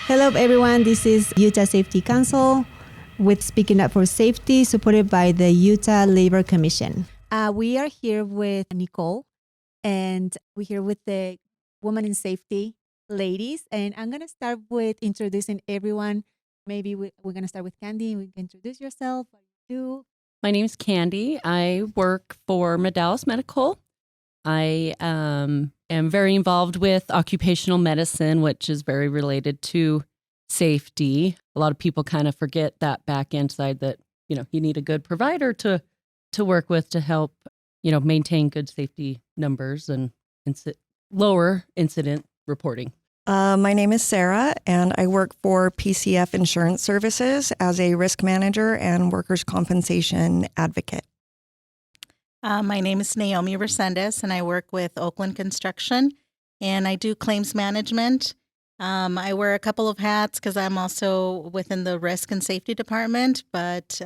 Hello, everyone. This is Utah Safety Council with Speaking Up for Safety, supported by the Utah Labor Commission. We are here with Nicole, and we're here with the Women in Safety ladies. And I'm going to start with introducing everyone. Maybe we're going to start with Candy. We can introduce yourself, what you do. My name is Candy. I work for Medallas Medical. I am very involved with occupational medicine, which is very related to safety. A lot of people kind of forget that back end side that, you need a good provider to work with to help, maintain good safety numbers and lower incident reporting. My name is Sarah, and I work for PCF Insurance Services as a risk manager and workers' compensation advocate. My name is Naomi Resendez, and I work with Oakland Construction, and I do claims management. I wear a couple of hats because I'm also within the risk and safety department, but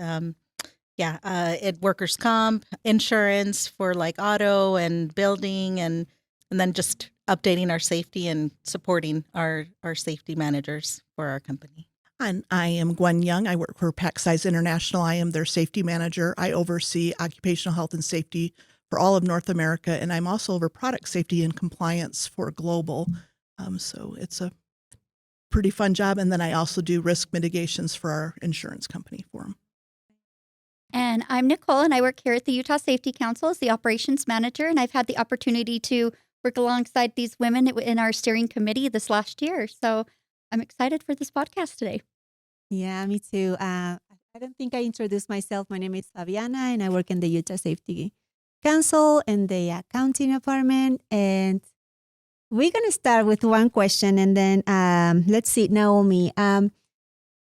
workers' comp, insurance for like auto and building, and then just updating our safety and supporting our safety managers for our company. And I am Gwen Young. I work for Pack Size International. I am their safety manager. I oversee occupational health and safety for all of North America, and I'm also over product safety and compliance for global. So it's a pretty fun job. And then I also do risk mitigations for our insurance company for them. And I'm Nicole, and I work here at the Utah Safety Council as the operations manager, and I've had the opportunity to work alongside these women in our steering committee this last year. So I'm excited for this podcast today. Yeah, me too. I don't think I introduced myself. My name is Fabiana, and I work in the Utah Safety Council in the accounting department. And we're going to start with one question, and then let's see, Naomi.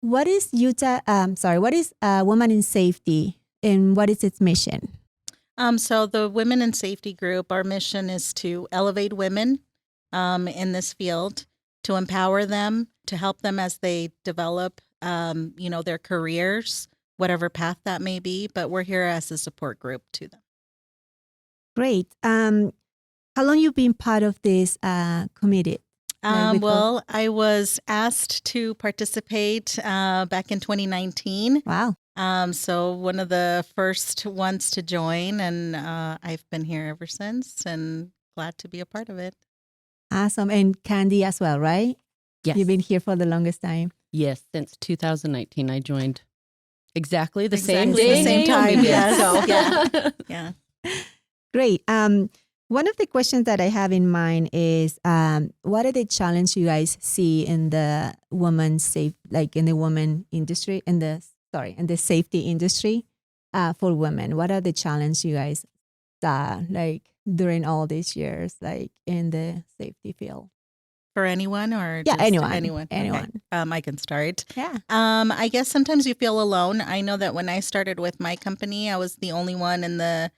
What is Women in Safety, and what is its mission? So the Women in Safety group, our mission is to elevate women in this field, to empower them, to help them as they develop, their careers, whatever path that may be. But we're here as a support group to them. Great. How long you been part of this committee? I was asked to participate back in 2019. Wow. So one of the first ones to join, and I've been here ever since, and glad to be a part of it. Awesome. And Candy as well, right? Yes. You've been here for the longest time. Yes, since 2019, I joined exactly the Exactly same day. the same time, Naomi did. yes. So, Yeah. Great. One of the questions that I have in mind is, what are the challenges you guys see in the in the women industry, in the safety industry for women? What are the challenges you guys saw during all these years, in the safety field? For anyone or Yeah, just anyone. Okay. I can start. Yeah. I guess sometimes you feel alone. I know that when I started with my company, I was the only one in the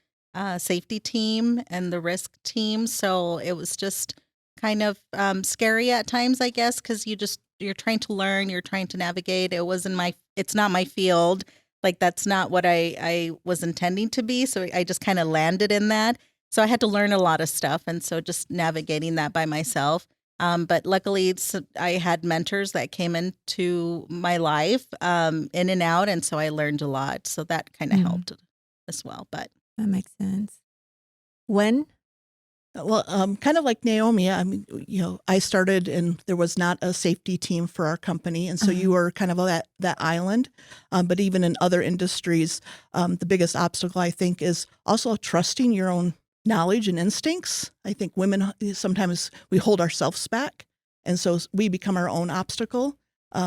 safety team and the risk team. So it was just kind of scary at times, I guess, because you're trying to learn, you're trying to navigate. It's not my field. That's not what I was intending to be. So I just kind of landed in that. So I had to learn a lot of stuff. And so just navigating that by myself. But luckily, I had mentors that came into my life in and out. And so I learned a lot. So that kind of helped as well. But That makes sense. When? Well, kind of like Naomi, I mean, I started and there was not a safety team for our company. And so you were kind of that island. But even in other industries, the biggest obstacle, I think, is also trusting your own knowledge and instincts. I think women, sometimes we hold ourselves back. And so we become our own obstacle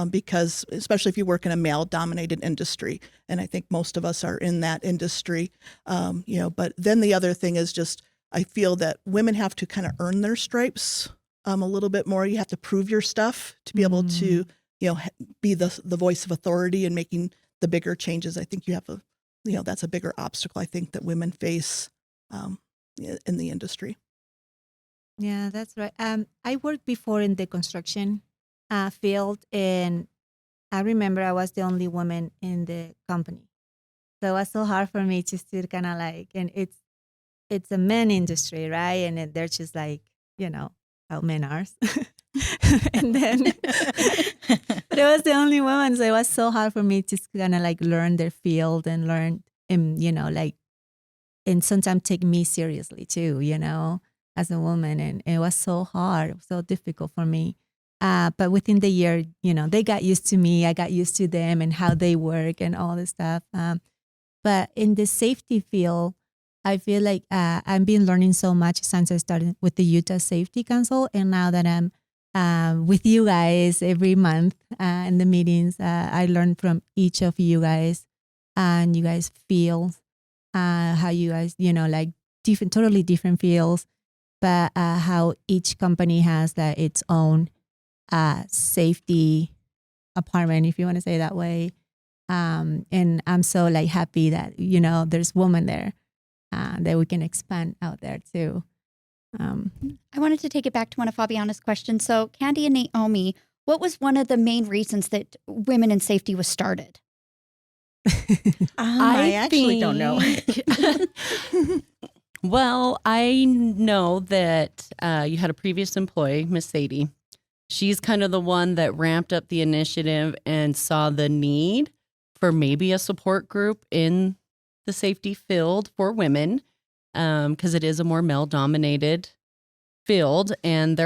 because especially if you work in a male-dominated industry. And I think most of us are in that industry, but then the other thing is just, I feel that women have to kind of earn their stripes a little bit more. You have to prove your stuff to be able to, be the voice of authority and making the bigger changes. I think you have that's a bigger obstacle I think that women face in the industry. Yeah, that's right. I worked before in the construction field, and I remember I was the only woman in the company. So it was so hard for me just to kind of and it's a men industry, right? And then they're just how men are. And then But I was the only woman, so it was so hard for me to kind of like learn their field and learn, and and sometimes take me seriously too, as a woman, and it was so hard, so difficult for me. But within the year, they got used to me. I got used to them and how they work and all this stuff. But in the safety field, I feel like I've been learning so much since I started with the Utah Safety Council. And now that I'm with you guys every month in the meetings, I learn from each of you guys, and you guys feel how you guys, like different, totally different fields, but how each company has its own safety apartment, if you want to say it that way. And I'm so like happy that, there's women there that we can expand out there too. I wanted to take it back to one of Fabiana's questions. So Candy and Naomi, what was one of the main reasons that Women in Safety was started? I actually don't know. Well, I know that you had a previous employee, Miss Sadie. She's kind of the one that ramped up the initiative and saw the need for maybe a support group in the safety field for women, because it is a more male-dominated field. And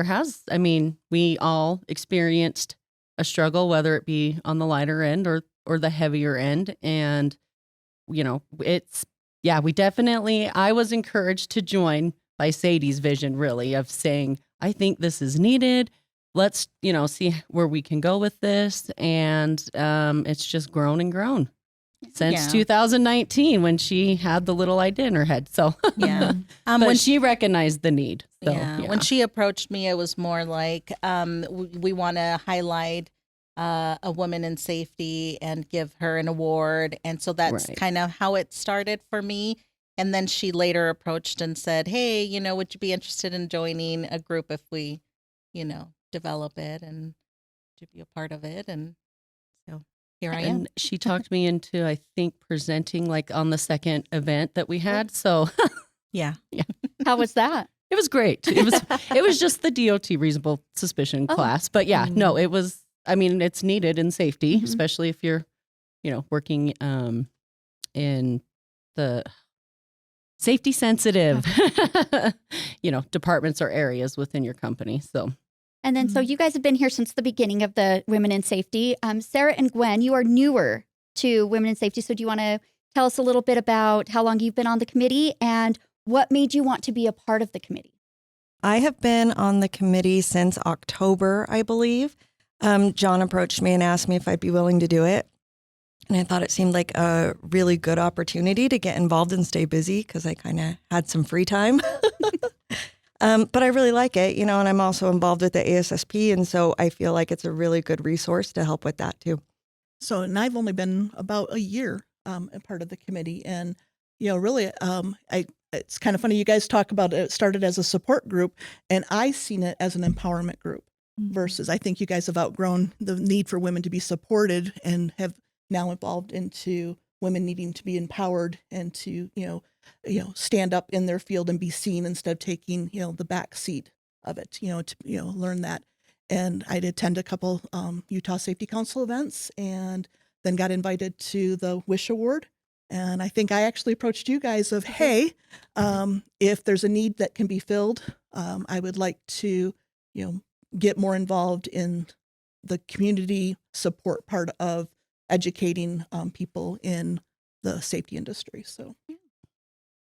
we all experienced a struggle, whether it be on the lighter end or the heavier end. And, we definitely, I was encouraged to join by Sadie's vision, really, of saying, I think this is needed. Let's, see where we can go with this. And it's just grown and grown since 2019 when she had the little idea in her head. So, Yeah. but When she recognized the need. So, When she approached me, it was more like, we want to highlight a woman in safety and give her an award. And so that's Right. kind of how it started for me. And then she later approached and said, hey, would you be interested in joining a group if we, develop it and to be a part of it? And so here I am. And she talked me into, I think, presenting like on the second event that we had. So Yeah. How was that? it was great. It was just the DOT reasonable suspicion Oh. class. But yeah, no, it was, it's needed in safety, Mhm. especially if you're, working in the safety sensitive, departments or areas within your company. So And then, so you guys have been here since the beginning of the Women in Safety. Sarah and Gwen, you are newer to Women in Safety. So do you want to tell us a little bit about how long you've been on the committee and what made you want to be a part of the committee? I have been on the committee since October, I believe. John approached me and asked me if I'd be willing to do it. And I thought it seemed like a really good opportunity to get involved and stay busy because I kind of had some free time. But I really like it, and I'm also involved with the ASSP. And so I feel like it's a really good resource to help with that too. So, and I've only been about a year a part of the committee. And, really, it's kind of funny. You guys talk about it started as a support group, and I seen it as an empowerment group versus I think you guys have outgrown the need for women to be supported and have now evolved into women needing to be empowered and to, stand up in their field and be seen instead of taking, the back seat of it, to, learn that. And I'd attend a couple Utah Safety Council events and then got invited to the WISH Award. And I think I actually approached you guys of, hey, if there's a need that can be filled, I would like to, get more involved in the community support part of educating people in the safety industry. So.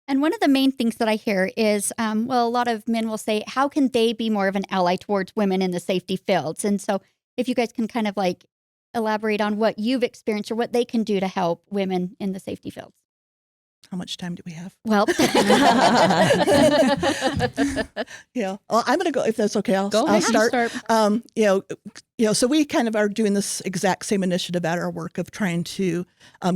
And one of the main things that I hear is, a lot of men will say, how can they be more of an ally towards women in the safety fields? And so if you guys can kind of like elaborate on what you've experienced or what they can do to help women in the safety fields. How much time do we have? Well, Yeah. Well, I'm going to go, if that's okay, I'll ahead, start. start. So we kind of are doing this exact same initiative at our work of trying to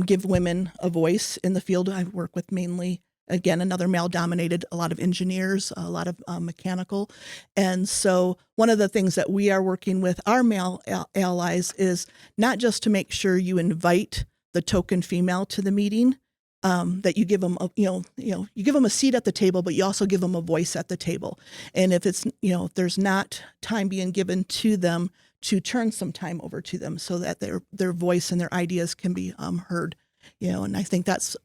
give women a voice in the field. I work with mainly, again, another male-dominated, a lot of engineers, a lot of mechanical. And so one of the things that we are working with our male allies is not just to make sure you invite the token female to the meeting, that you give them, you give them a seat at the table, but you also give them a voice at the table. And if it's, if there's not time being given to them to turn some time over to them so that their voice and their ideas can be heard. And I think that's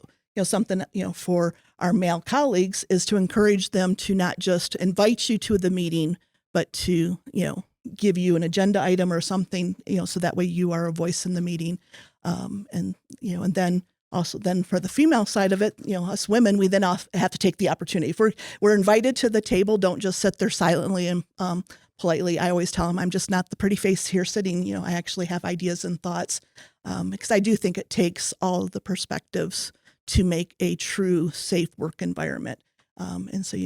something for our male colleagues is to encourage them to not just invite you to the meeting, but to give you an agenda item or something, so that way you are a voice in the meeting. And then also then for the female side of it, us women, we then have to take the opportunity. If we're invited to the table, don't just sit there silently and politely. I always tell them I'm just not the pretty face here sitting. I actually have ideas and thoughts, because I do think it takes all of the perspectives to make a true safe work environment. And so,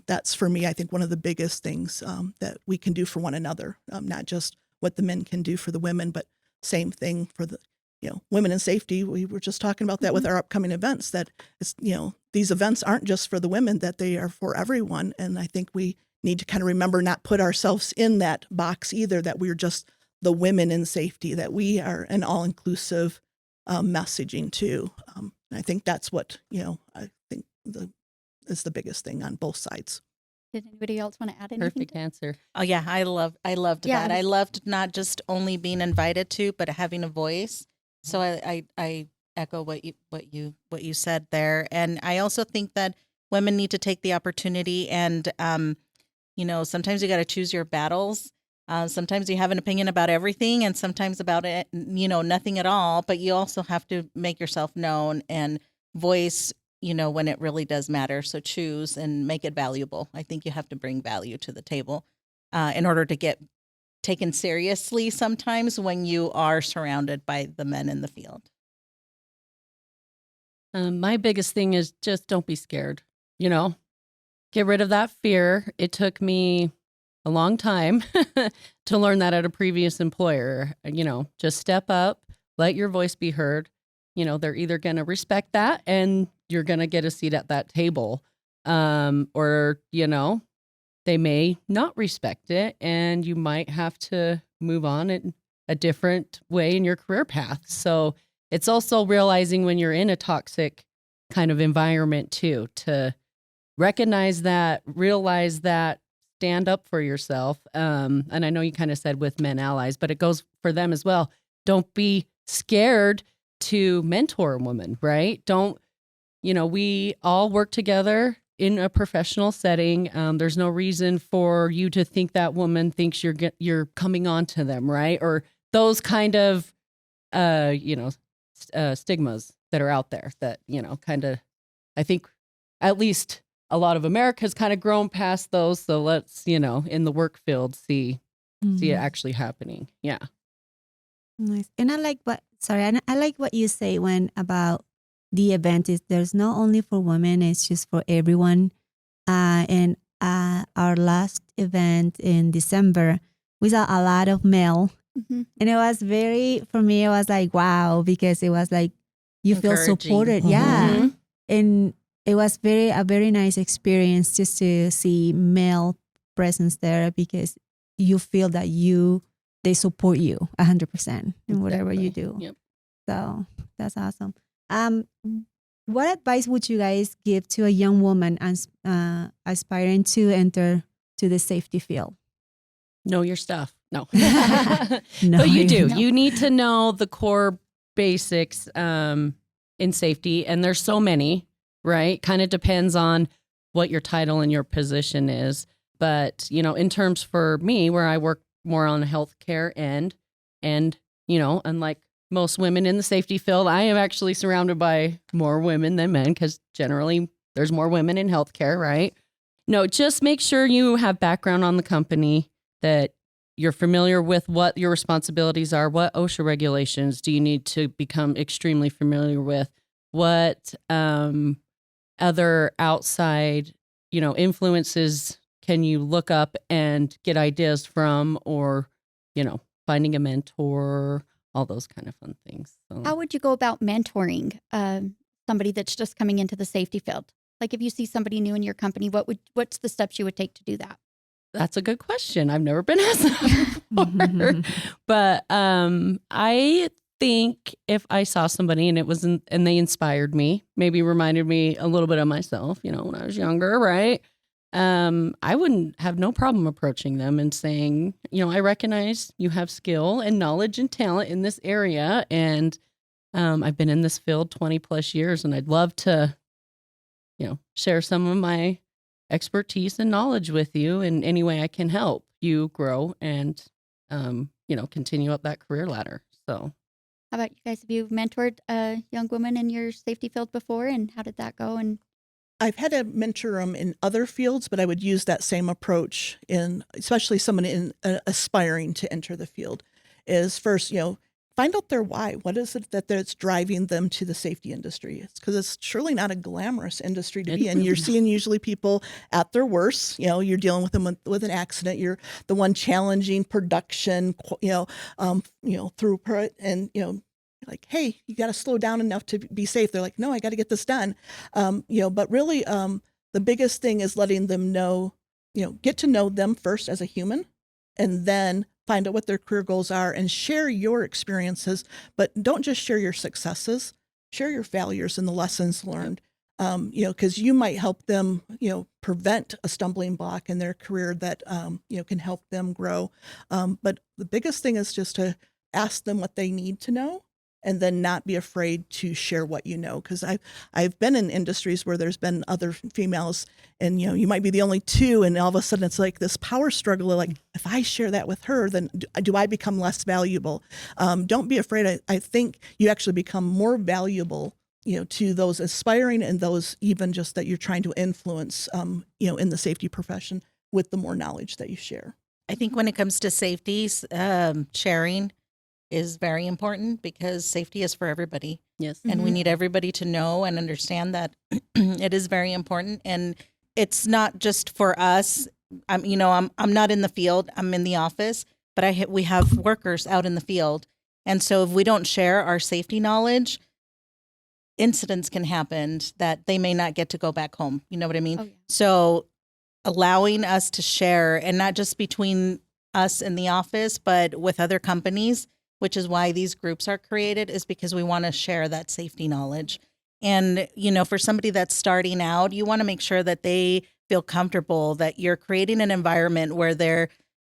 that's for me, I think one of the biggest things that we can do for one another, not just what the men can do for the women, but same thing for the, women in safety. We were just talking about that with our upcoming events, that it's, these events aren't just for the women, that they are for everyone. And I think we need to kind of remember not put ourselves in that box either, that we're just the women in safety, that we are an all-inclusive messaging too. I think that's what, I think is the biggest thing on both sides. Did anybody else want to add anything? Perfect answer. Oh yeah, I loved Yeah, that. I loved not just only being invited to, but having a voice. So I echo what you said there, and I also think that women need to take the opportunity, and sometimes you got to choose your battles. Sometimes you have an opinion about everything, and sometimes about it, nothing at all. But you also have to make yourself known and voice, when it really does matter. So choose and make it valuable. I think you have to bring value to the table in order to get taken seriously sometimes when you are surrounded by the men in the field. My biggest thing is just don't be scared, get rid of that fear. It took me a long time to learn that at a previous employer. Just step up, let your voice be heard. They're either going to respect that and you're going to get a seat at that table, or, they may not respect it and you might have to move on in a different way in your career path. So it's also realizing when you're in a toxic kind of environment too, to recognize that, realize that, stand up for yourself. And I know you kind of said with men allies, but it goes for them as well. Don't be scared to mentor a woman, right? We all work together in a professional setting. There's no reason for you to think that woman thinks you're coming on to them, right? Or those kind of, stigmas that are out there that, kind of, I think at least a lot of America has kind of grown past those. So let's, in the work field, see it actually happening. Yeah. Nice. And I like what you say when about the event is there's not only for women, it's just for everyone. And our last event in December, we saw a lot of male. Mm-hmm. And it was for me, it was like, wow, because it was like, you feel supported. Mm-hmm. Yeah. And it was a very nice experience just to see male presence there, because you feel that they support you 100% in whatever you do. Yep. So that's awesome. What advice would you guys give to a young woman aspiring to enter to the safety field? Know your stuff. No. No, But you do. No. You need to know the core basics in safety. And there's so many, right? Kind of depends on what your title and your position is. But, in terms for me, where I work more on the healthcare end, and, unlike most women in the safety field, I am actually surrounded by more women than men, because generally there's more women in healthcare, right? No, just make sure you have background on the company, that you're familiar with what your responsibilities are, what OSHA regulations do you need to become extremely familiar with, what other outside, influences can you look up and get ideas from, or, finding a mentor, all those kind of fun things. So. How would you go about mentoring somebody that's just coming into the safety field? Like if you see somebody new in your company, what's the steps you would take to do that? That's a good question. I've never been asked that before. But I think if I saw somebody and they inspired me, maybe reminded me a little bit of myself, when I was younger, right? I wouldn't have no problem approaching them and saying, I recognize you have skill and knowledge and talent in this area. And I've been in this field 20 plus years, and I'd love to, share some of my expertise and knowledge with you in any way I can help you grow and, continue up that career ladder. So How about you guys? Have you mentored a young woman in your safety field before, and how did that go? And I've had to mentor them in other fields, but I would use that same approach in, especially someone in aspiring to enter the field, is first, find out their why. What is it that's driving them to the safety industry? It's because it's surely not a glamorous industry to be in. You're seeing usually people at their worst. You're dealing with them with an accident. You're the one challenging production, throughput, and like, hey, you got to slow down enough to be safe. They're like, no, I got to get this done. But really, the biggest thing is letting them know, get to know them first as a human, and then find out what their career goals are and share your experiences, but don't just share your successes, share your failures and the lessons learned. Because you might help them, prevent a stumbling block in their career that, can help them grow. But the biggest thing is just to ask them what they need to know, and then not be afraid to share what you know. Because I've been in industries where there's been other females, and you might be the only two, and all of a sudden it's like this power struggle. Like, if I share that with her, then do I become less valuable? Don't be afraid. I think you actually become more valuable, to those aspiring and those even just that you're trying to influence, in the safety profession with the more knowledge that you share. I think when it comes to safety, sharing is very important, because safety is for everybody. yes. And we need everybody to know and understand that it is very important. And it's not just for us. I'm not in the field. I'm in the office, but we have workers out in the field. And so if we don't share our safety knowledge, incidents can happen that they may not get to go back home. You know what I mean? Oh, yeah. So allowing us to share, and not just between us in the office, but with other companies, which is why these groups are created, is because we want to share that safety knowledge. And, for somebody that's starting out, you want to make sure that they feel comfortable, that you're creating an environment where they're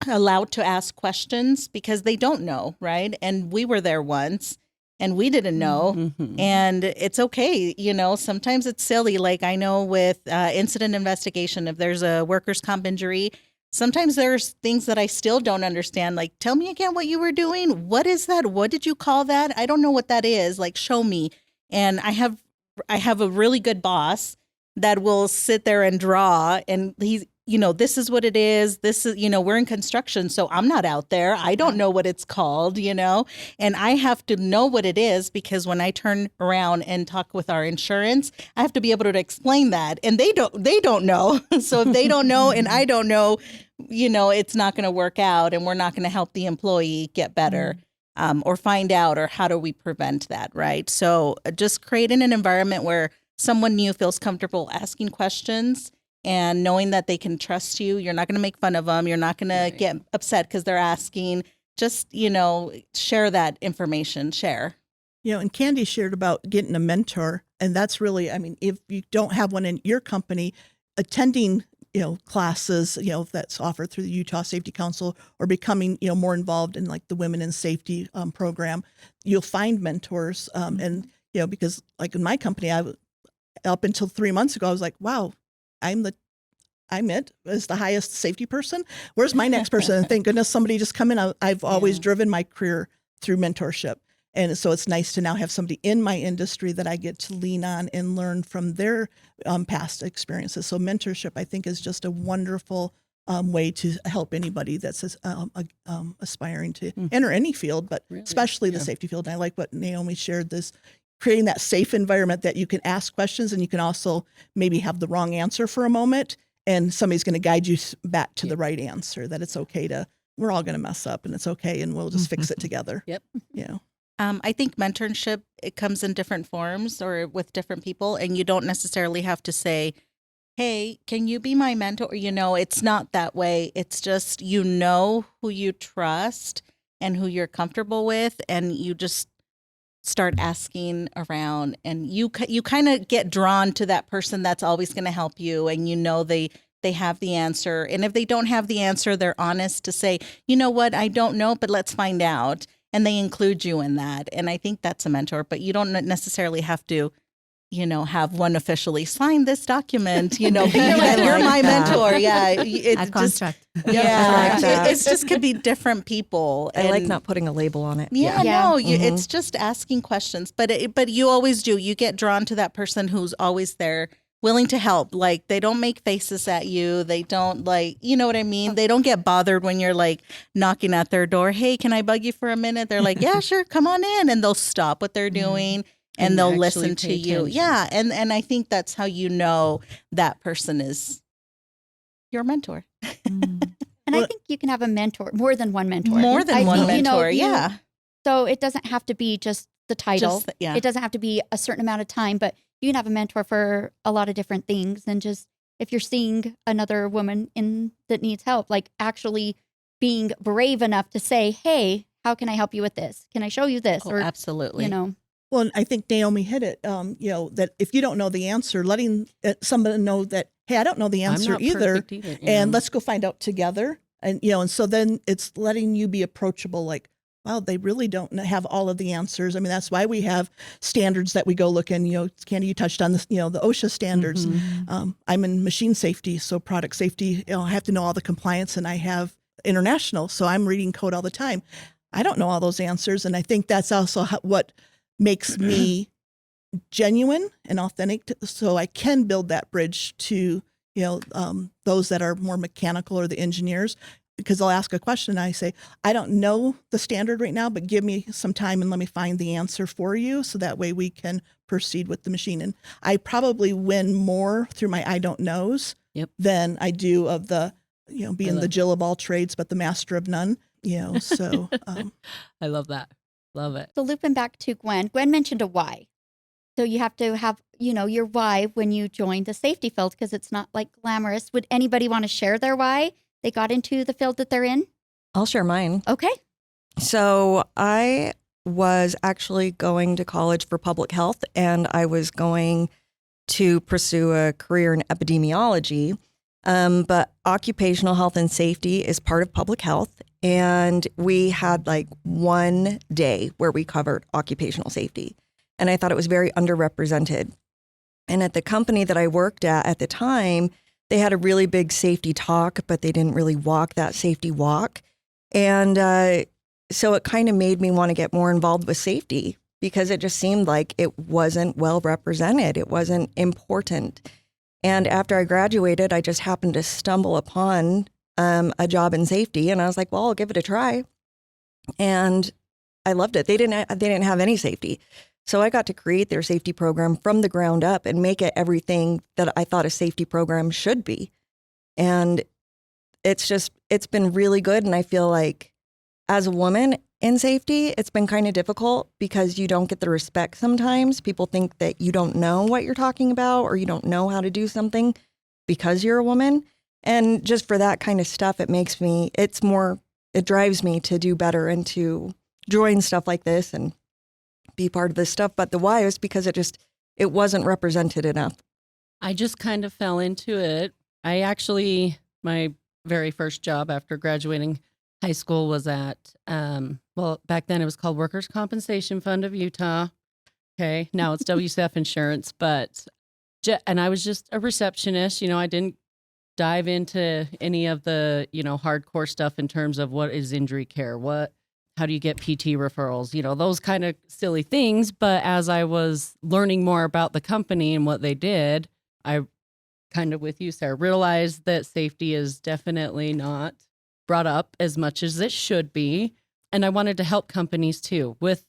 allowed to ask questions, because they don't know, right? And we were there once and we didn't know. Mhm. And it's okay. Sometimes it's silly. Like, I know with incident investigation, if there's a workers' comp injury, sometimes there's things that I still don't understand. Like, tell me again what you were doing. What is that? What did you call that? I don't know what that is. Like, show me. And I have a really good boss that will sit there and draw, and he's, this is what it is. This is, we're in construction, so I'm not out there. I don't know what it's called, and I have to know what it is, because when I turn around and talk with our insurance, I have to be able to explain that. And they don't know. So if they don't know and I don't know, it's not going to work out, and we're not going to help the employee get better. Or find out, or how do we prevent that, right? So just creating an environment where someone new feels comfortable asking questions and knowing that they can trust you. You're not going to make fun of them. You're not going to get upset because they're asking. Just, share that information, share. And Candy shared about getting a mentor. And that's really, if you don't have one in your company, attending classes, that's offered through the Utah Safety Council, or becoming, more involved in like the Women in Safety program, you'll find mentors. And, because like in my company, up until 3 months ago, I was like, wow, I'm it as the highest safety person. Where's my next person? And thank goodness somebody just come in. I've always driven my career through mentorship. And so it's nice to now have somebody in my industry that I get to lean on and learn from their past experiences. So mentorship, I think, is just a wonderful way to help anybody that's aspiring to enter any field, but especially the safety field. And I like what Naomi shared, this creating that safe environment that you can ask questions, and you can also maybe have the wrong answer for a moment, and somebody's going to guide you back to the right answer, that it's okay we're all going to mess up, and it's okay, and we'll just fix it together. Yep. I think mentorship, it comes in different forms or with different people, and you don't necessarily have to say, hey, can you be my mentor? It's not that way. It's just, who you trust and who you're comfortable with, and you just start asking around, and you kind of get drawn to that person that's always going to help you, and they they have the answer. And if they don't have the answer, they're honest to say, you know what, I don't know, but let's find out. And they include you in that. And I think that's a mentor, but you don't necessarily have to, have one officially sign this document, be like, you're my mentor. Yeah. It's A contract. that. It's just could be different people. I like not putting a label on it. Yeah, Yeah. no, Mhm. it's just asking questions. But you always do. You get drawn to that person who's always there, willing to help. Like, they don't make faces at you. They don't, like, you know what I mean? They don't get bothered when you're like knocking at their door. Hey, can I bug you for a minute? They're like, yeah, sure, come on in. And they'll stop what they're doing. And And they'll actually listen to pay you. attention. Yeah. And I think that's how you know that person is your mentor. Mm. And I Well- think you can have a mentor, more than one mentor. More than I one think, mentor. you- Yeah. So it doesn't have to be just the title. Yeah. It doesn't have to be a certain amount of time, but you can have a mentor for a lot of different things. And just if you're seeing another woman that needs help, like actually being brave enough to say, hey, how can I help you with this? Can I show you this? Oh, Or, absolutely. Well, and I think Naomi hit it. That if you don't know the answer, letting somebody know that, hey, I don't know the I'm answer not either, perfect either. and let's go find out together. And so then it's letting you be approachable. Like, wow, they really don't have all of the answers. I mean, that's why we have standards that we go look in. Candy, you touched on this. The OSHA standards. Mhm. I'm in machine safety, so product safety. I have to know all the compliance, and I have international, so I'm reading code all the time. I don't know all those answers, and I think that's also what makes me genuine and authentic, so I can build that bridge to those that are more mechanical or the engineers, because I'll ask a question and I say, I don't know the standard right now, but give me some time and let me find the answer for you, so that way we can proceed with the machine. And I probably win more through my I don't knows than I do of the being the Jill of all trades but the master of none. So I love that. Love it. So looping back to Gwen mentioned a why. So you have to have, your why when you join the safety field, because it's not like glamorous. Would anybody want to share their why they got into the field that they're in? I'll share mine. Okay. So I was actually going to college for public health, and I was going to pursue a career in epidemiology. But occupational health and safety is part of public health. And we had like one day where we covered occupational safety. And I thought it was very underrepresented. And at the company that I worked at the time, they had a really big safety talk, but they didn't really walk that safety walk. And so it kind of made me want to get more involved with safety, because it just seemed like it wasn't well represented. It wasn't important. And after I graduated, I just happened to stumble upon a job in safety, and I was like, well, I'll give it a try. And I loved it. They didn't have any safety. So I got to create their safety program from the ground up and make it everything that I thought a safety program should be. And it's been really good. And I feel like as a woman in safety, it's been kind of difficult because you don't get the respect sometimes. People think that you don't know what you're talking about, or you don't know how to do something because you're a woman. And just for that kind of stuff, it drives me to do better and to join stuff like this and be part of this stuff. But the why is because it wasn't represented enough. I just kind of fell into it. My very first job after graduating high school was at, back then it was called Workers' Compensation Fund of Utah. Okay. Now it's WCF Insurance, and I was just a receptionist. I didn't dive into any of the, hardcore stuff in terms of what is injury care, how do you get PT referrals, those kind of silly things. But as I was learning more about the company and what they did, I kind of, with you, Sarah, realized that safety is definitely not brought up as much as it should be. And I wanted to help companies too with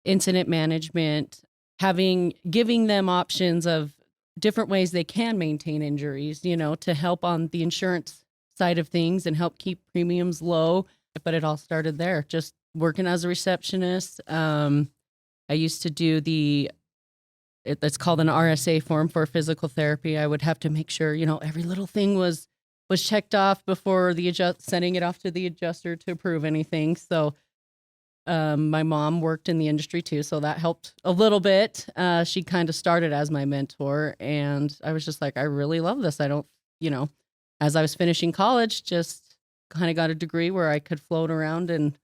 incident management, giving them options of different ways they can maintain injuries, to help on the insurance side of things and help keep premiums low. But it all started there, just working as a receptionist. I used to do it's called an RSA form for physical therapy. I would have to make sure, every little thing was checked off before sending it off to the adjuster to approve anything. So my mom worked in the industry too, so that helped a little bit. She kind of started as my mentor, and I was just like, I really love this. I don't, as I was finishing college, just kind of got a degree where I could float around and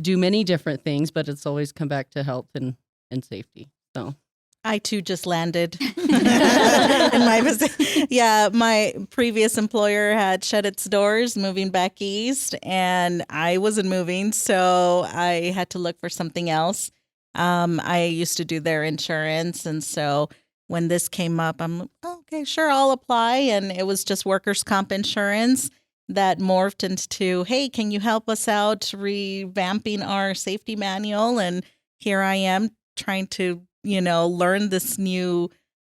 do many different things, but it's always come back to health and safety. So I too just landed in my position. Yeah, my previous employer had shut its doors, moving back east, and I wasn't moving, so I had to look for something else. I used to do their insurance, and so when this came up, I'm like, oh, okay, sure, I'll apply. And it was just workers' comp insurance that morphed into, hey, can you help us out revamping our safety manual? And here I am trying to learn this new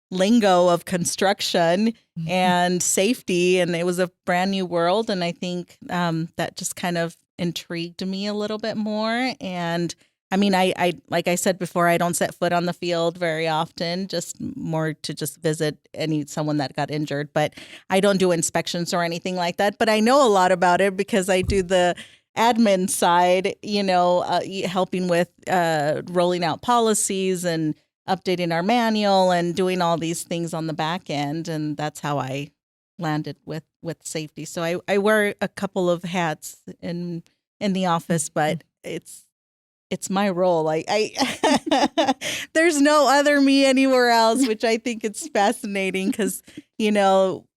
lingo of construction and safety. And it was a brand new world. And I think that just kind of intrigued me a little bit more. And I mean, I like I said before, I don't set foot on the field very often, just more to just visit someone that got injured. But I don't do inspections or anything like that. But I know a lot about it because I do the admin side, helping with rolling out policies and updating our manual and doing all these things on the back end. And that's how I landed with safety. So I wear a couple of hats in the office, but it's my role. I there's no other me anywhere else, which I think it's fascinating because,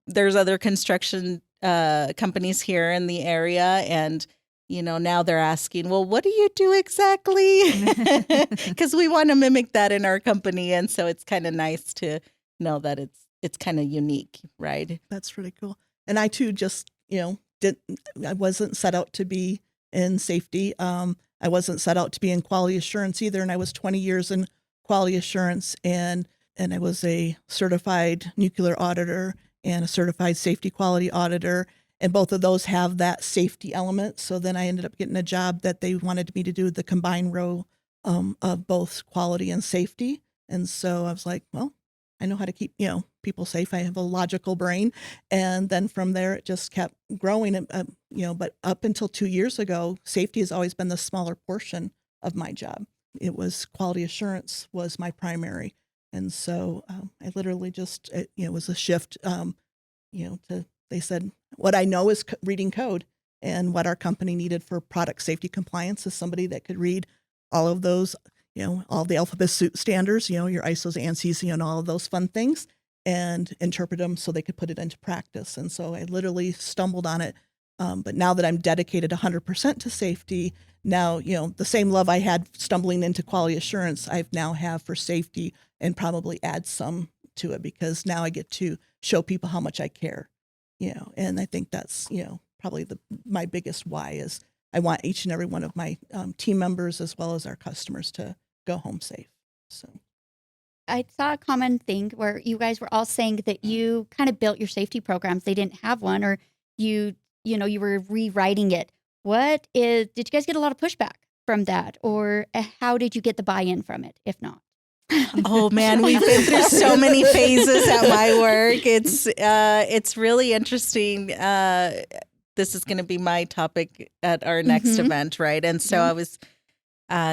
there's other construction companies here in the area. And, now they're asking, well, what do you do exactly? Because we want to mimic that in our company. And so it's kind of nice to know that it's kind of unique, right? That's really cool. And I too just, I wasn't set out to be in safety. I wasn't set out to be in quality assurance either. And I was 20 years in quality assurance and I was a certified nuclear auditor and a certified safety quality auditor. And both of those have that safety element. So then I ended up getting a job that they wanted me to do the combined role of both quality and safety. And so I was like, well, I know how to keep, people safe. I have a logical brain. And then from there, it just kept growing, but up until 2 years ago, safety has always been the smaller portion of my job. It was quality assurance was my primary. And so I literally just, it was a shift, they said, what I know is reading code, and what our company needed for product safety compliance is somebody that could read all of those, all the alphabet soup standards, your ISOs, ANSIs, and all of those fun things, and interpret them so they could put it into practice. And so I literally stumbled on it. But now that I'm dedicated 100% to safety, now, the same love I had stumbling into quality assurance, I now have for safety, and probably add some to it because now I get to show people how much I care, and I think that's, probably my biggest why is I want each and every one of my team members as well as our customers to go home safe. So I saw a common thing where you guys were all saying that you kind of built your safety programs. They didn't have one, or you were rewriting it. Did you guys get a lot of pushback from that, or how did you get the buy-in from it, if not? Oh man, we've been through so many phases at my work. It's really interesting. This is going to be my topic at our next event, right? And so I was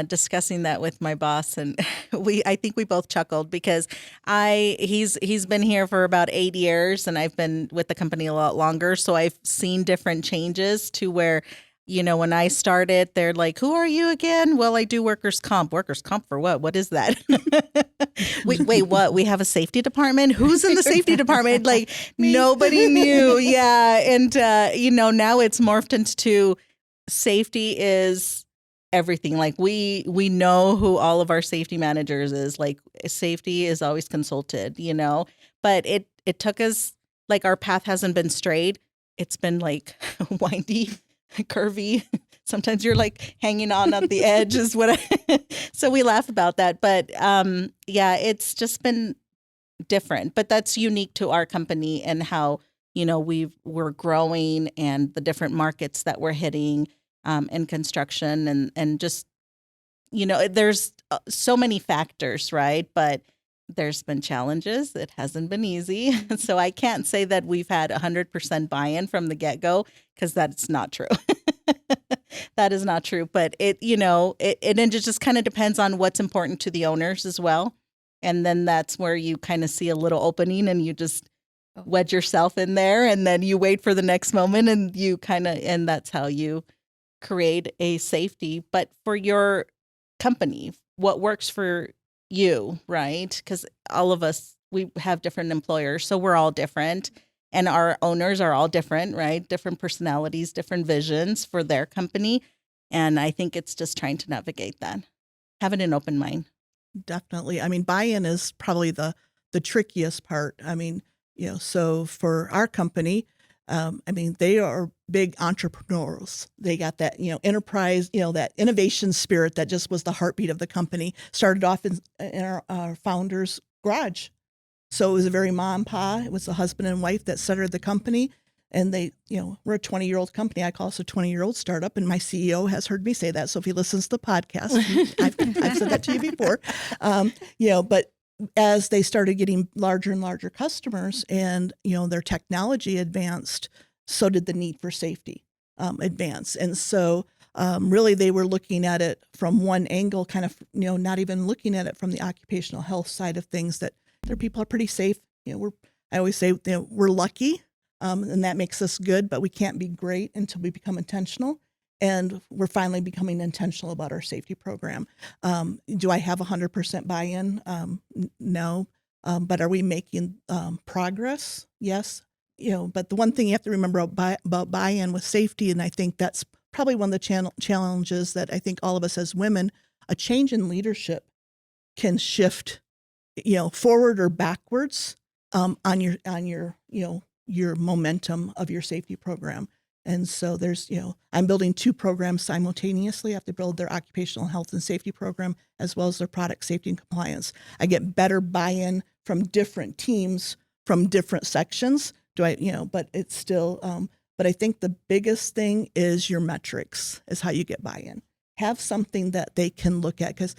discussing that with my boss, and I think we both chuckled because he's been here for about 8 years, and I've been with the company a lot longer. So I've seen different changes to where, when I started, they're like, who are you again? Well, I do workers' comp. Workers' comp for what? What is that? Wait, what? We have a safety department? Who's in the safety department? Like, nobody knew. Yeah. And, now it's morphed into safety is everything. Like, we know who all of our safety managers is. Like, safety is always consulted, but it took us, like, our path hasn't been straight. It's been like windy, curvy. Sometimes you're like hanging on at the edge is what so we laugh about that. But it's just been different, but that's unique to our company and how, we're growing and the different markets that we're hitting in construction and just, there's so many factors, right? But there's been challenges. It hasn't been easy. So I can't say that we've had 100% buy-in from the get-go because that's not true. That is not true. But it just kind of depends on what's important to the owners as well. And then that's where you kind of see a little opening and you just wedge yourself in there, and then you wait for the next moment, and you and that's how you create a safety. But for your company, what works for you, right? Because all of us, we have different employers, so we're all different. And our owners are all different, right? Different personalities, different visions for their company. And I think it's just trying to navigate that, having an open mind. Definitely. I mean, buy-in is probably the trickiest part. I mean, so for our company, I mean, they are big entrepreneurs. They got that, enterprise, that innovation spirit that just was the heartbeat of the company. Started off in our founder's garage. So it was a very mom and pa. It was the husband and wife that started the company. And they, we're a 20-year-old company. I call us a 20-year-old startup. And my CEO has heard me say that. So if he listens to the podcast, I've said that to you before. But as they started getting larger and larger customers and, their technology advanced, so did the need for safety advance. And so really they were looking at it from one angle, kind of, not even looking at it from the occupational health side of things, that their people are pretty safe. I always say, we're lucky. And that makes us good, but we can't be great until we become intentional. And we're finally becoming intentional about our safety program. Do I have 100% buy-in? No. But are we making progress? Yes. But the one thing you have to remember about buy-in with safety, and I think that's probably one of the challenges that I think all of us as women, a change in leadership can shift, forward or backwards on your momentum of your safety program. And so there's, I'm building two programs simultaneously. I have to build their occupational health and safety program as well as their product safety and compliance. I get better buy-in from different teams from different sections. But it's still, but I think the biggest thing is your metrics is how you get buy-in. Have something that they can look at, because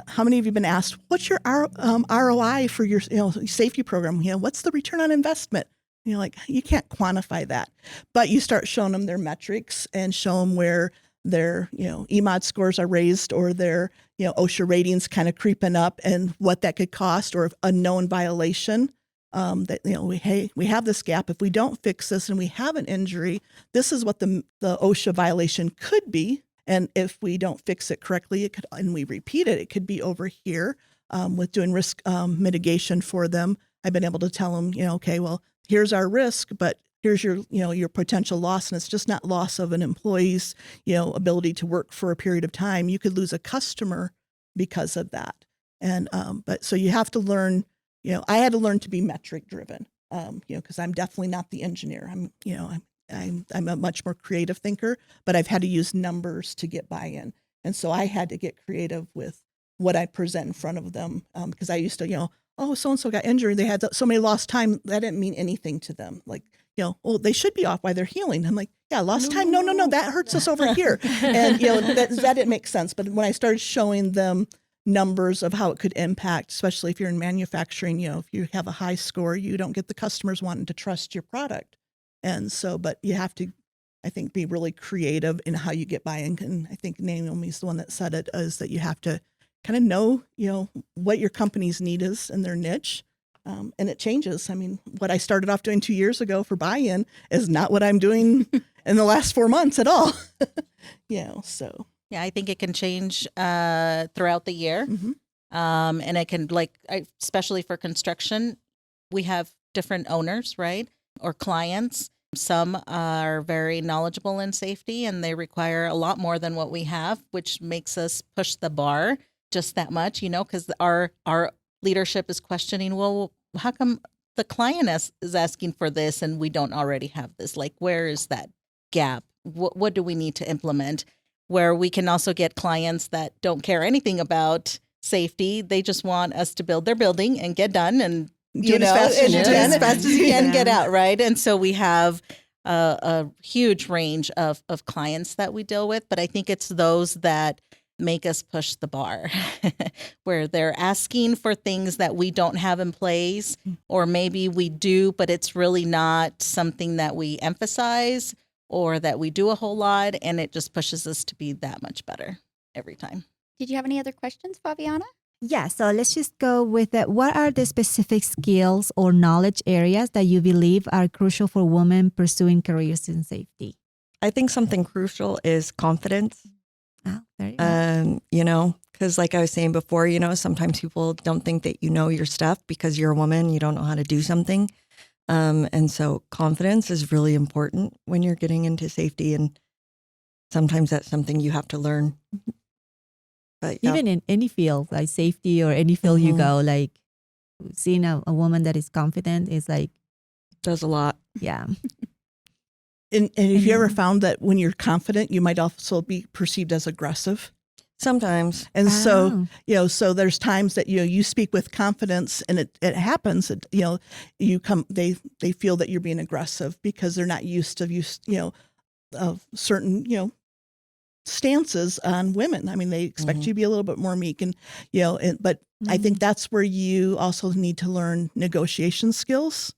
how many of you have been asked, what's your ROI for your safety program? What's the return on investment? You can't quantify that, but you start showing them their metrics and show them where their, EMOD scores are raised or their, OSHA ratings kind of creeping up and what that could cost, or a known violation that, we have this gap. If we don't fix this and we have an injury, this is what the OSHA violation could be. And if we don't fix it correctly, and we repeat it, it could be over here with doing risk mitigation for them. I've been able to tell them, okay, well, here's our risk, but here's your potential loss. And it's just not loss of an employee's, ability to work for a period of time. You could lose a customer because of that. And, but so you have to learn, I had to learn to be metric driven, because I'm definitely not the engineer. I'm a much more creative thinker, but I've had to use numbers to get buy-in. And so I had to get creative with what I present in front of them. Because I used to, oh, so-and-so got injured. They had so many lost time. That didn't mean anything to them. Like, oh, they should be off while they're healing. I'm like, yeah, lost time. No, that hurts us over here. And, that didn't make sense. But when I started showing them numbers of how it could impact, especially if you're in manufacturing, if you have a high score, you don't get the customers wanting to trust your product. And so, but you have to, I think, be really creative in how you get buy-in. And I think Naomi's the one that said it, is that you have to kind of know, what your company's need is in their niche. And it changes. I mean, what I started off doing 2 years ago for buy-in is not what I'm doing in the last 4 months at all. So. Yeah, I think it can change throughout the year. Mm-hmm. And it can, especially for construction, we have different owners, right? Or clients. Some are very knowledgeable in safety and they require a lot more than what we have, which makes us push the bar just that much, because our leadership is questioning, well, how come the client is asking for this and we don't already have this? Like, where is that gap? What do we need to implement? Where we can also get clients that don't care anything about safety. They just want us to build their building and get done and do it as fast as you can. Get out, right? And so we have a huge range of clients that we deal with, but I think it's those that make us push the bar, where they're asking for things that we don't have in place, or maybe we do, but it's really not something that we emphasize or that we do a whole lot, and it just pushes us to be that much better every time. Did you have any other questions, Fabiana? Yeah, so let's just go with it. What are the specific skills or knowledge areas that you believe are crucial for women pursuing careers in safety? I think something crucial is confidence. Oh, very well. Because like I was saying before, sometimes people don't think that you know your stuff because you're a woman, you don't know how to do something. And so confidence is really important when you're getting into safety. And sometimes that's something you have to learn. But yeah. Even in any field, like safety or any field you Mhm. go, like seeing a woman that is confident is like, Does a lot. yeah. And if you ever Mhm. found that when you're confident, you might also be perceived as aggressive. Sometimes. And so, Oh. so there's times that, you speak with confidence and it happens, they feel that you're being aggressive because they're not used to, of certain, stances on women. I mean, they expect Mhm. you to be a little bit more meek but I think that's where you also need to learn negotiation skills.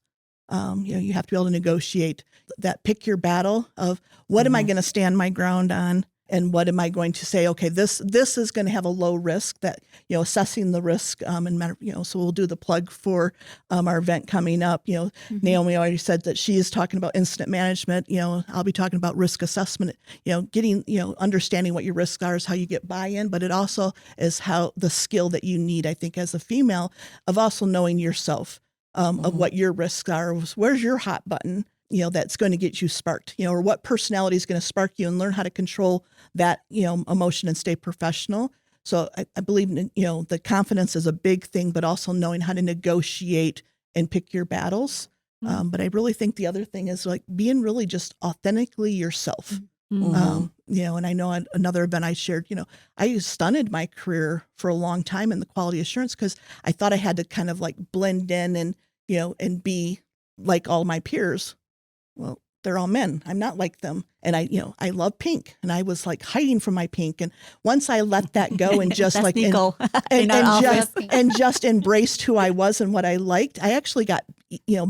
You have to be able to negotiate that, pick your battle of what am I Mhm. going to stand my ground on and what am I going to say, okay, this is going to have a low risk that, assessing the risk so we'll do the plug for our event coming up. Mhm. Naomi already said that she is talking about incident management. I'll be talking about risk assessment, getting, understanding what your risks are is how you get buy-in, but it also is how the skill that you need, I think, as a female, of also knowing yourself. Of what your risks are. Where's your hot button, that's going to get you sparked, or what personality is going to spark you, and learn how to control that, emotion and stay professional. So I believe, the confidence is a big thing, but also knowing how to negotiate and pick your battles. But I really think the other thing is like being really just authentically yourself. Mhm. And I know at another event I shared, I stunted my career for a long time in the quality assurance because I thought I had to kind of like blend in and, and be like all my peers. Well, they're all men. I'm not like them. And I love pink and I was like hiding from my pink. And once I let that go and just That's like, Nicole and, in our and office. just, and just embraced who I was and what I liked, I actually got,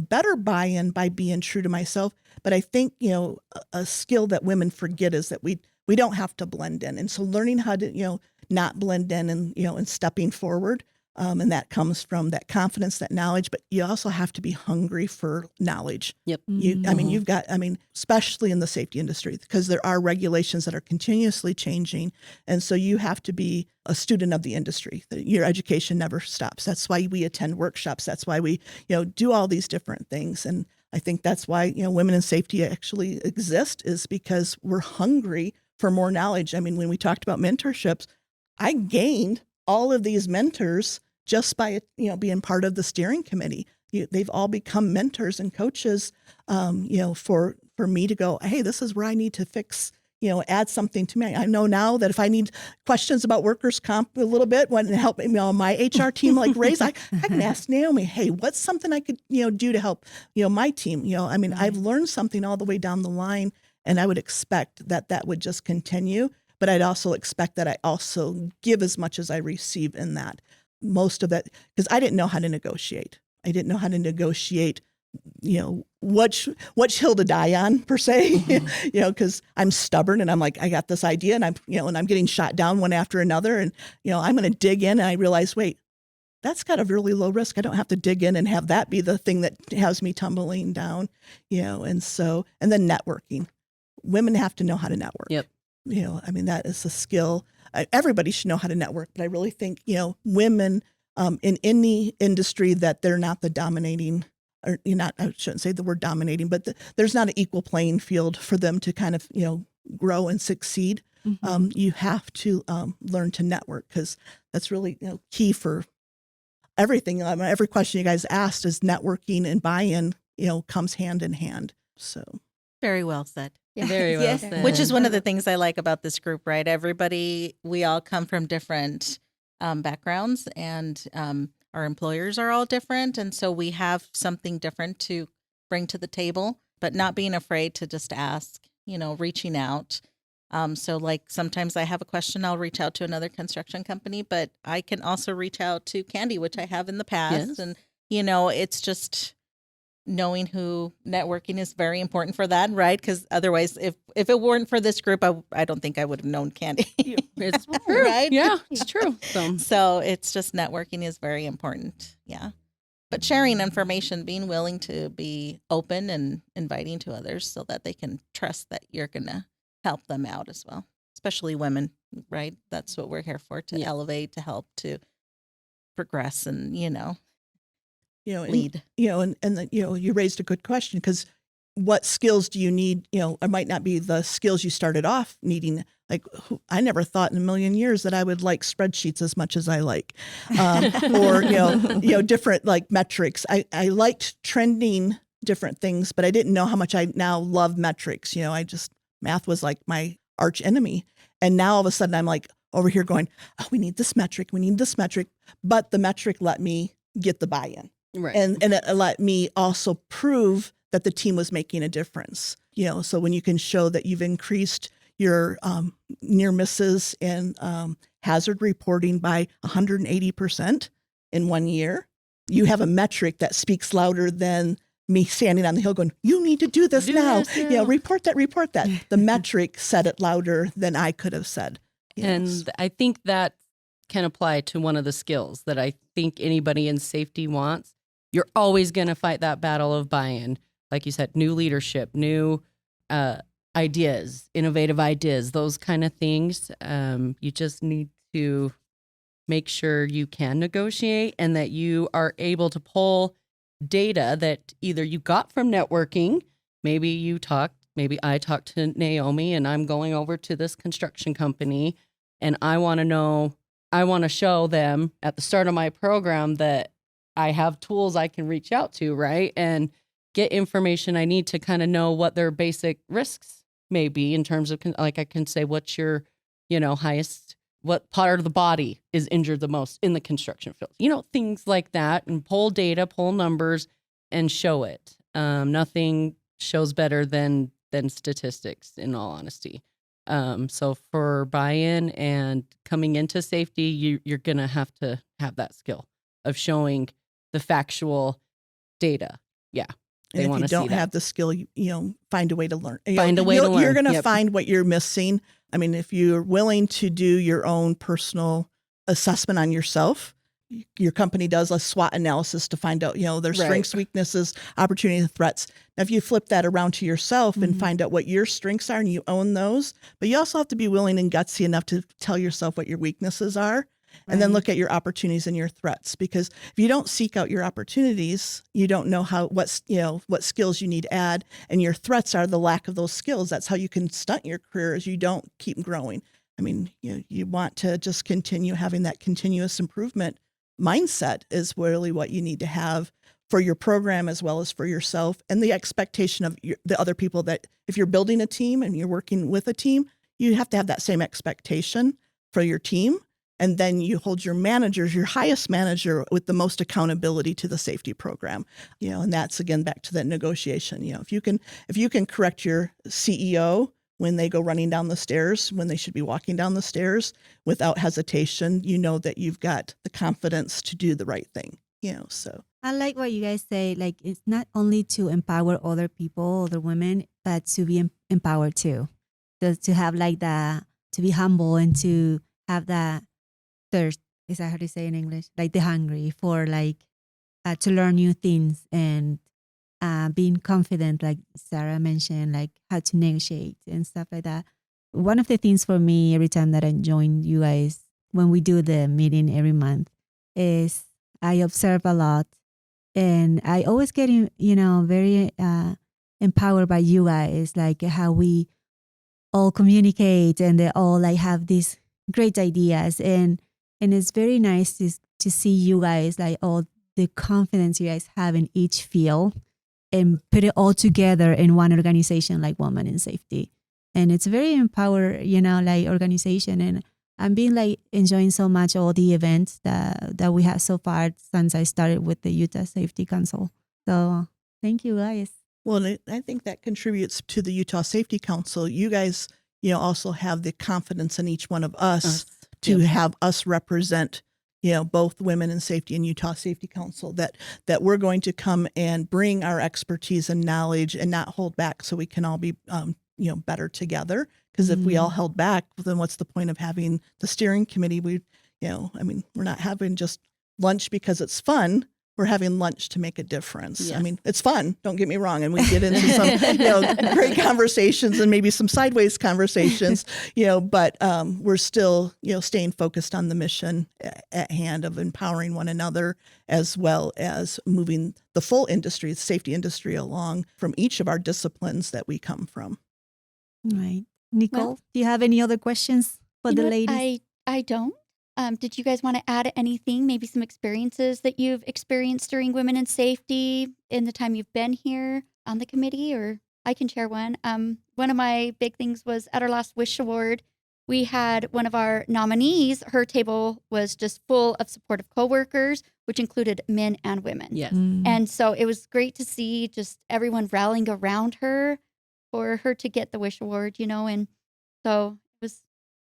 better buy-in by being true to myself. But I think, a skill that women forget is that we don't have to blend in. And so learning how to, not blend in and, and stepping forward. And that comes from that confidence, that knowledge, but you also have to be hungry for knowledge. Yep. You've got, especially in the safety industry, because there are regulations that are continuously changing. And so you have to be a student of the industry. Your education never stops. That's why we attend workshops. That's why we, do all these different things. And I think that's why, women in safety actually exist, is because we're hungry for more knowledge. I mean, when we talked about mentorships, I gained all of these mentors just by, being part of the steering committee. They've all become mentors and coaches, for me to go, hey, this is where I need to fix, add something to me. I know now that if I need questions about workers' comp a little bit, when help my HR team like raise, I can ask Naomi, hey, what's something I could, do to help, my team? I've learned something all the way down the line, and I would expect that would just continue. But I'd also expect that I also give as much as I receive in that. Most of that, because I didn't know how to negotiate. I didn't know how to negotiate, which hill to die on per se, because I'm stubborn and I'm like, I got this idea and I'm getting shot down one after another. And, I'm going to dig in and I realize, wait, that's got a really low risk. I don't have to dig in and have that be the thing that has me tumbling down, and then networking. Women have to know how to network. Yep. That is a skill. Everybody should know how to network, but I really think, women in any industry that they're not the dominating, or I shouldn't say the word dominating, but there's not an equal playing field for them to kind of, grow and succeed. You have to learn to network, because that's really key for everything. Every question you guys asked is networking and buy-in, comes hand in hand. So Very well said. Very well Yes. said. Which is one of the things I like about this group, right? We all come from different backgrounds, and our employers are all different. And so we have something different to bring to the table, but not being afraid to just ask, reaching out. So like sometimes I have a question, I'll reach out to another construction company, but I can also reach out to Candy, which I have in the past. Yes. And, it's just knowing who networking is very important for that, right? Because otherwise, if it weren't for this group, I don't think I would have known Candy. It's true. Right? Yeah, it's true. So it's just networking is very important. Yeah. But sharing information, being willing to be open and inviting to others so that they can trust that you're going to help them out as well, especially women, right? That's what we're here for, to elevate, to help, to progress and, lead. You raised a good question, because what skills do you need? It might not be the skills you started off needing. Like, I never thought in a million years that I would like spreadsheets as much as I like, or different like metrics. I liked trending different things, but I didn't know how much I now love metrics. Math was like my arch enemy, and now all of a sudden I'm like over here going, oh, we need this metric, but the metric let me get the buy-in, Right. and it let me also prove that the team was making a difference. So when you can show that you've increased your near misses and hazard reporting by 180% in 1 year, you have a metric that speaks louder than me standing on the hill going, you need to do this now. Report that. The metric said it louder than I could have said. And I think that can apply to one of the skills that I think anybody in safety wants. You're always going to fight that battle of buy-in. Like you said, new leadership, new ideas, innovative ideas, those kind of things. You just need to make sure you can negotiate and that you are able to pull data that either you got from networking. Maybe I talked to Naomi and I'm going over to this construction company and I want to show them at the start of my program that I have tools I can reach out to, right? And get information I need to kind of know what their basic risks may be in terms of, like, I can say, what's your, what part of the body is injured the most in the construction field, things like that, and pull data, pull numbers and show it. Nothing shows better than statistics, in all honesty. So for buy-in and coming into safety, you're going to have that skill of showing the factual data. Yeah. And if you don't have the skill, find a way to learn. Find a way to learn. You're going to find what you're missing. I mean, if you're willing to do your own personal assessment on yourself, your company does a SWOT analysis to find out, their strengths, weaknesses, opportunities, threats. Now, if you flip that around to yourself and find out what your strengths are and you own those, but you also have to be willing and gutsy enough to tell yourself what your weaknesses are. And then look at your opportunities and your threats, because if you don't seek out your opportunities, you don't know what skills you need to add, and your threats are the lack of those skills. That's how you can stunt your career, as you don't keep growing. I mean, you want to just continue having that continuous improvement mindset is really what you need to have for your program as well as for yourself, and the expectation of the other people. That if you're building a team and you're working with a team, you have to have that same expectation for your team. And then you hold your highest manager with the most accountability to the safety program, and that's again back to that negotiation. If you can correct your CEO when they go running down the stairs, when they should be walking down the stairs without hesitation, that you've got the confidence to do the right thing. So I like what you guys say. Like, it's not only to empower other people, other women, but to be empowered too. To have to be humble and to have that thirst, is that how to say in English? Like the hungry for to learn new things and being confident, like Sarah mentioned, like how to negotiate and stuff like that. One of the things for me every time that I join you guys, when we do the meeting every month, is I observe a lot and I always get, very empowered by you guys, like how we all communicate and they all have these great ideas. And it's very nice to see you guys, all the confidence you guys have in each field and put it all together in one organization like Women in Safety. And it's very empowered, organization. And I'm being enjoying so much all the events that we have so far since I started with the Utah Safety Council. So thank you guys. Well, I think that contributes to the Utah Safety Council. You guys, also have the confidence in each one of us to have us represent, both Women in Safety and Utah Safety Council, that we're going to come and bring our expertise and knowledge and not hold back, so we can all be, better together. Because if we all held back, then what's the point of having the steering committee? We're not having just lunch because it's fun. We're having lunch to make a difference. Yes. I mean, it's fun. Don't get me wrong. And we get into some, great conversations and maybe some sideways conversations, but we're still, staying focused on the mission at hand of empowering one another, as well as moving the full industry, the safety industry, along from each of our disciplines that we come from. Right. Nicole, Well, do you have any other questions for You the know what? ladies? I don't. Did you guys want to add anything, maybe some experiences that you've experienced during Women in Safety in the time you've been here on the committee? Or I can share one. One of my big things was at our last Wish Award, we had one of our nominees, her table was just full of supportive coworkers, which included men and women. Yes. And so it was great to see just everyone rallying around her for her to get the Wish Award, and so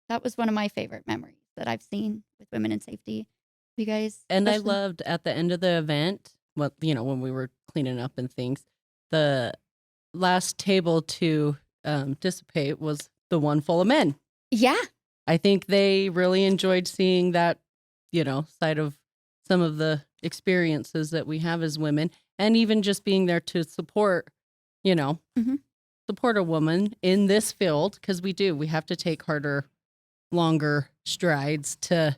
that was one of my favorite memories that I've seen with Women in Safety. You guys, And I especially- loved at the end of the event, when we were cleaning up and things, the last table to dissipate was the one full of men. Yeah, I think they really enjoyed seeing that, side of some of the experiences that we have as women, and even just being there to support, support a woman in this field, because we have to take harder, longer strides to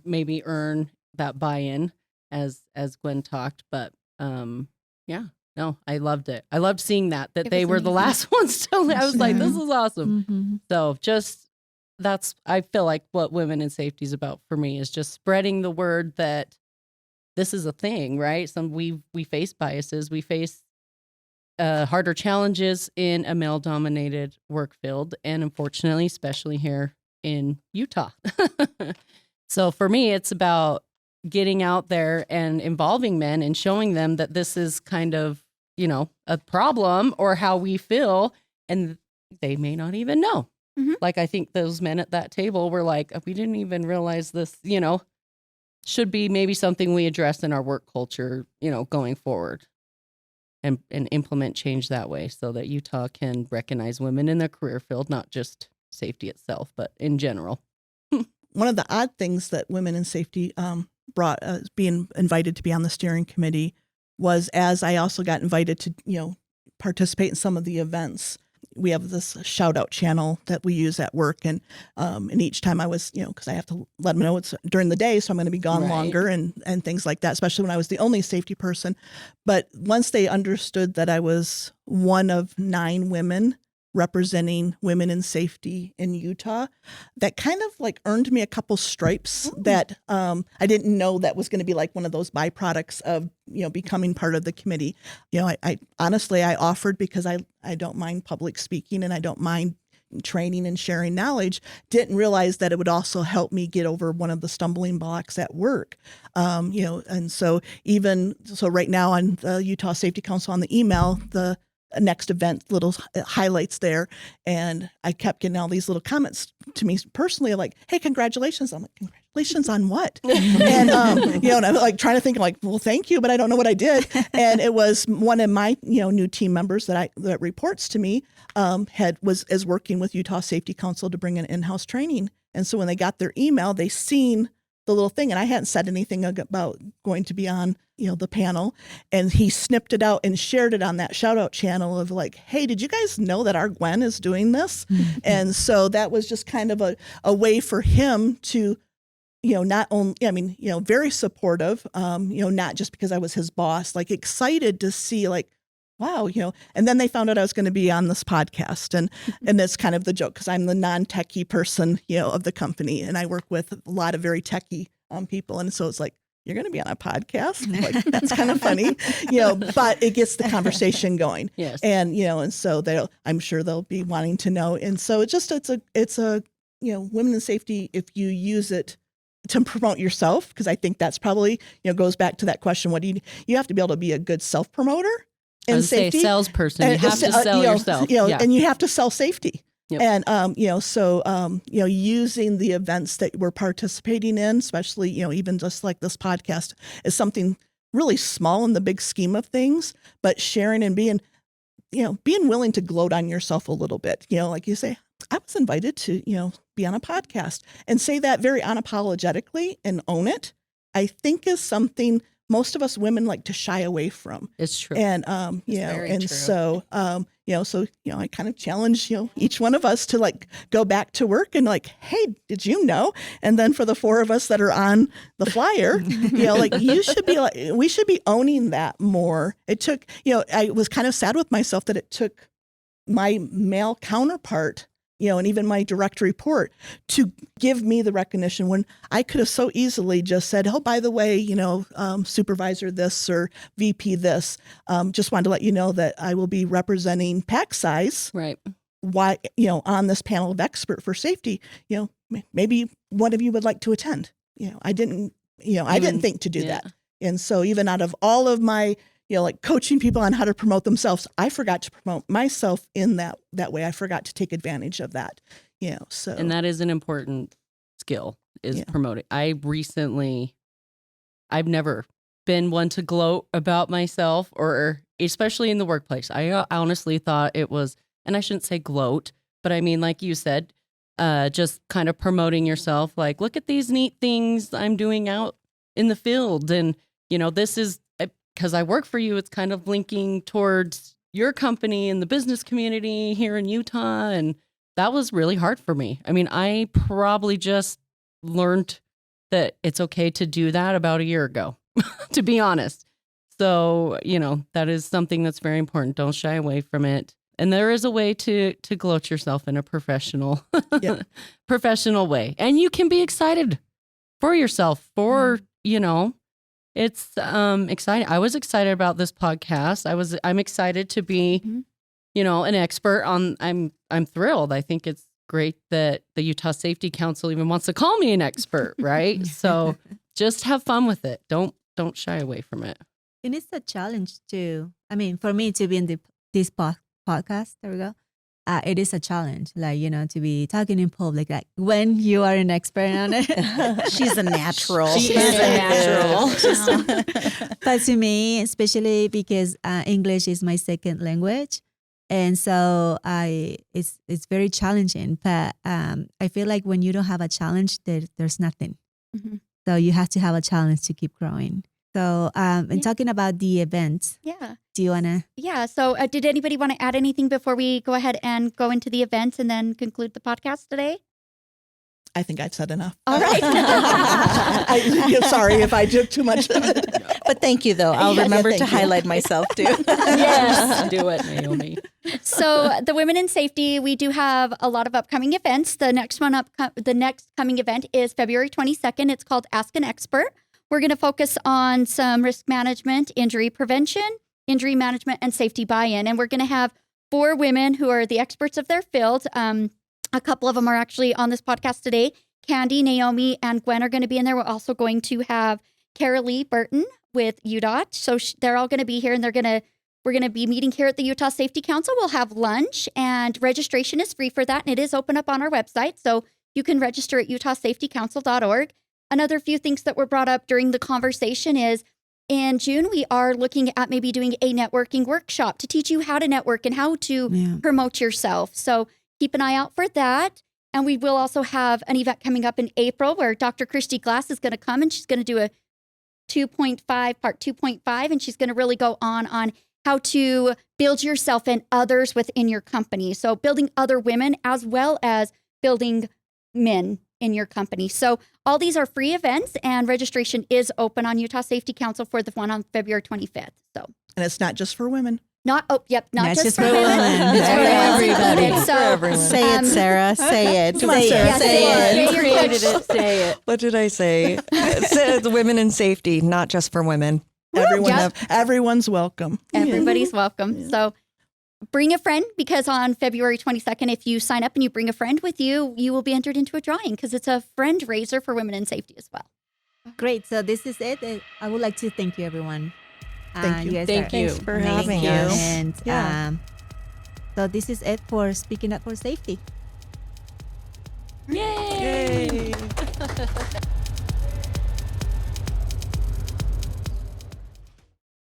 maybe earn that buy-in, as Gwen talked. But I loved it. I loved seeing that It they was were the amazing. last ones to. I was like, this Sure. is awesome. Mhm. So I feel like what Women in Safety is about for me is just spreading the word that this is a thing, right? We face biases, we face harder challenges in a male-dominated work field, and unfortunately, especially here in Utah. So for me, it's about getting out there and involving men and showing them that this is kind of, a problem or how we feel, and they may not even know. Mhm. Like, I think those men at that table were like, we didn't even realize this, should be maybe something we address in our work culture, going forward, and implement change that way, so that Utah can recognize women in their career field, not just safety itself, but in general. One of the odd things that Women in Safety brought, being invited to be on the steering committee, was as I also got invited to, participate in some of the events. We have this shout out channel that we use at work. And each time I was, because I have to let them know it's during the day, so I'm going to be gone Right. longer and things like that, especially when I was the only safety person. But once they understood that I was one of 9 women representing women in safety in Utah, that kind of like earned me a couple stripes that I didn't know that was going to be like one of those byproducts of, becoming part of the committee. I honestly, I offered because I don't mind public speaking and I don't mind training and sharing knowledge. Didn't realize that it would also help me get over one of the stumbling blocks at work. And so right now on the Utah Safety Council on the email, the next event, little highlights there. And I kept getting all these little comments to me personally, like, hey, congratulations. I'm like, congratulations on what? And, and I'm like trying to think like, well, thank you, but I don't know what I did. And it was one of my, new team members that reports to me, is working with Utah Safety Council to bring in in-house training. And so when they got their email, they seen the little thing, and I hadn't said anything about going to be on, the panel, and he snipped it out and shared it on that shout out channel of like, hey, did you guys know that our Gwen is doing this? And so that was just kind of a way for him to, not only, very supportive, not just because I was his boss, like excited to see like, wow, and then they found out I was going to be on this podcast, and that's kind of the joke, because I'm the non-techie person, of the company, and I work with a lot of very techie people, and so it's like, you're going to be on a podcast? Like, that's kind of funny, but it gets the conversation going. Yes. And, and so I'm sure they'll be wanting to know. And so it's a women in safety, if you use it to promote yourself, because I think that's probably, goes back to that question. What do you have to be able to be a good self-promoter I in would say safety? salesperson. You have to sell yourself. And you have to sell safety. Yep. And, using the events that we're participating in, especially, even just like this podcast, is something really small in the big scheme of things, but sharing and being willing to gloat on yourself a little bit, like you say, I was invited to, be on a podcast, and say that very unapologetically and own it, I think is something most of us women like to shy away from. It's true. And, very true. so, I kind of challenge, each one of us to like go back to work and like, hey, did you know? And then for the four of us that are on the flyer, we should be owning that more. It took, I was kind of sad with myself that it took my male counterpart, and even my direct report to give me the recognition when I could have so easily just said, oh, by the way, supervisor this or VP this, just wanted to let you know that I will be representing pack size. Right. Why, on this panel of expert for safety, maybe one of you would like to attend. I didn't think to do that. And so even out of all of my, like coaching people on how to promote themselves, I forgot to promote myself in that way. I forgot to take advantage of that, so. And that is an important skill, is promoting. I've never been one to gloat about myself, or especially in the workplace. I honestly thought it was, and I shouldn't say gloat, but I mean, like you said, just kind of promoting yourself. Like, look at these neat things I'm doing out in the field. And, this is, because I work for you, it's kind of linking towards your company and the business community here in Utah. And that was really hard for me. I mean, I probably just learned that it's okay to do that about a year ago, to be honest. So, that is something that's very important. Don't shy away from it. And there is a way to gloat yourself in a professional way. And you can be excited for yourself, it's exciting. I was excited about this podcast. I'm excited to be, an expert on. I'm thrilled. I think it's great that the Utah Safety Council even wants to call me an expert, right? So just have fun with it. Don't shy away from it. And it's a challenge too. I mean, for me to be in this podcast, there we go. It is a challenge, like, to be talking in public, like when you are an expert on it. She's a natural. She is a natural. But to me, especially because English is my second language. And so it's very challenging. But I feel like when you don't have a challenge, there's nothing. Mm-hmm. So you have to have a challenge to keep growing. So, and talking about the events. Yeah. Do you want to? Yeah. So did anybody want to add anything before we go ahead and go into the events and then conclude the podcast today? I think I've said enough. All right. I'm sorry if I took too much of it. But thank you, though. I'll remember to highlight myself, too. Yes. Do it, Naomi. So the Women in Safety, we do have a lot of upcoming events. The next coming event is February 22nd. It's called Ask an Expert. We're going to focus on some risk management, injury prevention, injury management, and safety buy-in. And we're going to have 4 women who are the experts of their field. A couple of them are actually on this podcast today. Candy, Naomi, and Gwen are going to be in there. We're also going to have Carolee Burton with UDOT. So they're all going to be here, and we're going to be meeting here at the Utah Safety Council. We'll have lunch, and registration is free for that, and it is open up on our website. So you can register at utahsafetycouncil.org. Another few things that were brought up during the conversation is in June, we are looking at maybe doing a networking workshop to teach you how to network and how to promote yourself. So keep an eye out for that. And we will also have an event coming up in April where Dr. Christy Glass is going to come, and she's going to do a 2.5, part 2.5, and she's going to really go on how to build yourself and others within your company. So building other women as well as building men in your company. So all these are free events, and registration is open on Utah Safety Council for the one on February 25th. So, and it's not just for women. Not just for women. It's for everybody. So, everyone. Say it, Sarah. Say it. Come on, Sarah. Yeah, say it. You created it. Say it. What did I say? The women in safety, not just for women. Everyone's welcome. Everybody's welcome. So bring a friend, because on February 22nd, if you sign up and you bring a friend with you, you will be entered into a drawing because it's a friend raiser for women in safety as well. Great. So this is it. I would like to thank you, everyone. Thank you. You guys Thank you. Thanks for having us. And So this is it for Speaking Up for Safety. Yay! Yay.